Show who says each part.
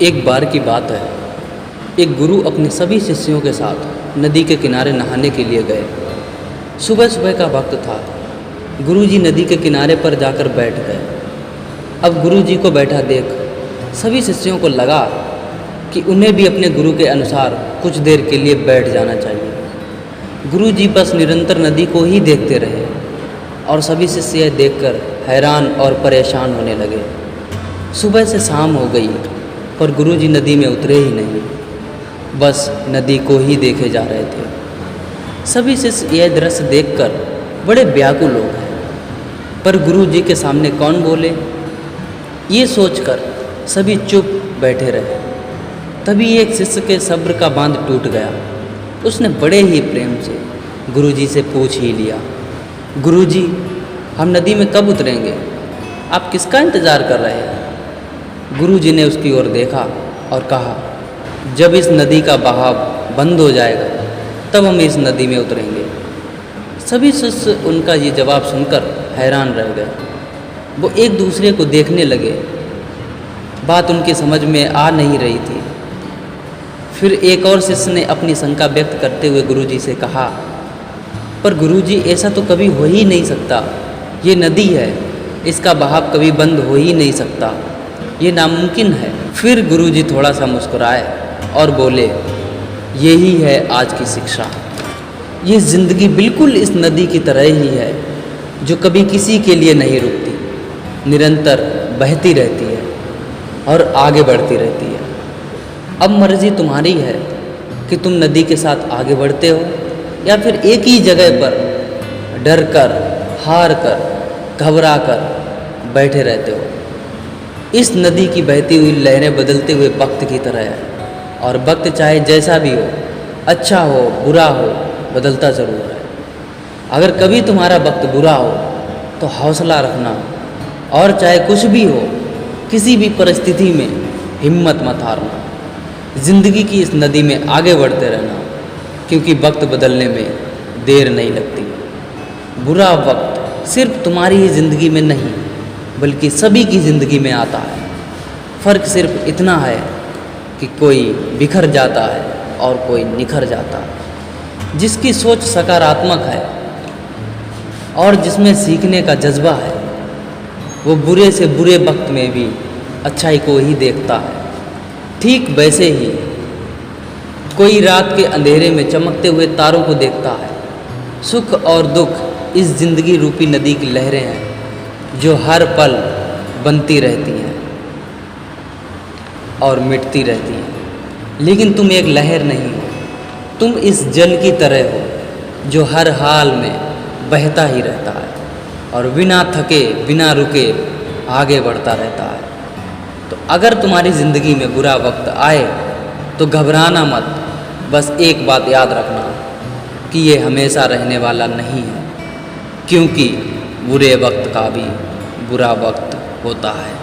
Speaker 1: एक बार की बात है। एक गुरु अपने सभी शिष्यों के साथ नदी के किनारे नहाने के लिए गए। सुबह सुबह का वक्त था। गुरुजी नदी के किनारे पर जाकर बैठ गए। अब गुरुजी को बैठा देख सभी शिष्यों को लगा कि उन्हें भी अपने गुरु के अनुसार कुछ देर के लिए बैठ जाना चाहिए। गुरुजी बस निरंतर नदी को ही देखते रहे और सभी शिष्य देखकर हैरान और परेशान होने लगे। सुबह से शाम हो गई पर गुरुजी नदी में उतरे ही नहीं, बस नदी को ही देखे जा रहे थे। सभी शिष्य यह दृश्य देखकर बड़े व्याकुल हो गए, पर गुरुजी के सामने कौन बोले, ये सोचकर सभी चुप बैठे रहे। तभी एक शिष्य के सब्र का बांध टूट गया। उसने बड़े ही प्रेम से गुरुजी से पूछ ही लिया, गुरुजी, हम नदी में कब उतरेंगे? आप किसका इंतज़ार कर रहे हैं? गुरुजी ने उसकी ओर देखा और कहा, जब इस नदी का बहाव बंद हो जाएगा तब हम इस नदी में उतरेंगे। सभी शिष्य उनका ये जवाब सुनकर हैरान रह गए। वो एक दूसरे को देखने लगे। बात उनकी समझ में आ नहीं रही थी। फिर एक और शिष्य ने अपनी शंका व्यक्त करते हुए गुरुजी से कहा, पर गुरुजी, ऐसा तो कभी हो ही नहीं सकता। ये नदी है, इसका बहाव कभी बंद हो ही नहीं सकता, ये नामुमकिन है। फिर गुरुजी थोड़ा सा मुस्कुराए और बोले, यही है आज की शिक्षा। ये ज़िंदगी बिल्कुल इस नदी की तरह ही है जो कभी किसी के लिए नहीं रुकती, निरंतर बहती रहती है और आगे बढ़ती रहती है। अब मर्जी तुम्हारी है कि तुम नदी के साथ आगे बढ़ते हो या फिर एक ही जगह पर डर कर, हार कर, घबरा कर बैठे रहते हो। इस नदी की बहती हुई लहरें बदलते हुए वक्त की तरह है और वक्त चाहे जैसा भी हो, अच्छा हो बुरा हो, बदलता ज़रूर है। अगर कभी तुम्हारा वक्त बुरा हो तो हौसला रखना और चाहे कुछ भी हो, किसी भी परिस्थिति में हिम्मत मत हारना। ज़िंदगी की इस नदी में आगे बढ़ते रहना, क्योंकि वक्त बदलने में देर नहीं लगती। बुरा वक्त सिर्फ तुम्हारी ही ज़िंदगी में नहीं बल्कि सभी की ज़िंदगी में आता है। फ़र्क सिर्फ इतना है कि कोई बिखर जाता है और कोई निखर जाता है। जिसकी सोच सकारात्मक है और जिसमें सीखने का जज्बा है, वो बुरे से बुरे वक्त में भी अच्छाई को ही देखता है। ठीक वैसे ही कोई रात के अंधेरे में चमकते हुए तारों को देखता है। सुख और दुख इस ज़िंदगी रूपी नदी की लहरें हैं जो हर पल बनती रहती हैं और मिटती रहती हैं। लेकिन तुम एक लहर नहीं हो, तुम इस जल की तरह हो जो हर हाल में बहता ही रहता है और बिना थके बिना रुके आगे बढ़ता रहता है। तो अगर तुम्हारी ज़िंदगी में बुरा वक्त आए तो घबराना मत। बस एक बात याद रखना कि ये हमेशा रहने वाला नहीं है, क्योंकि बुरे वक्त का भी बुरा वक्त होता है।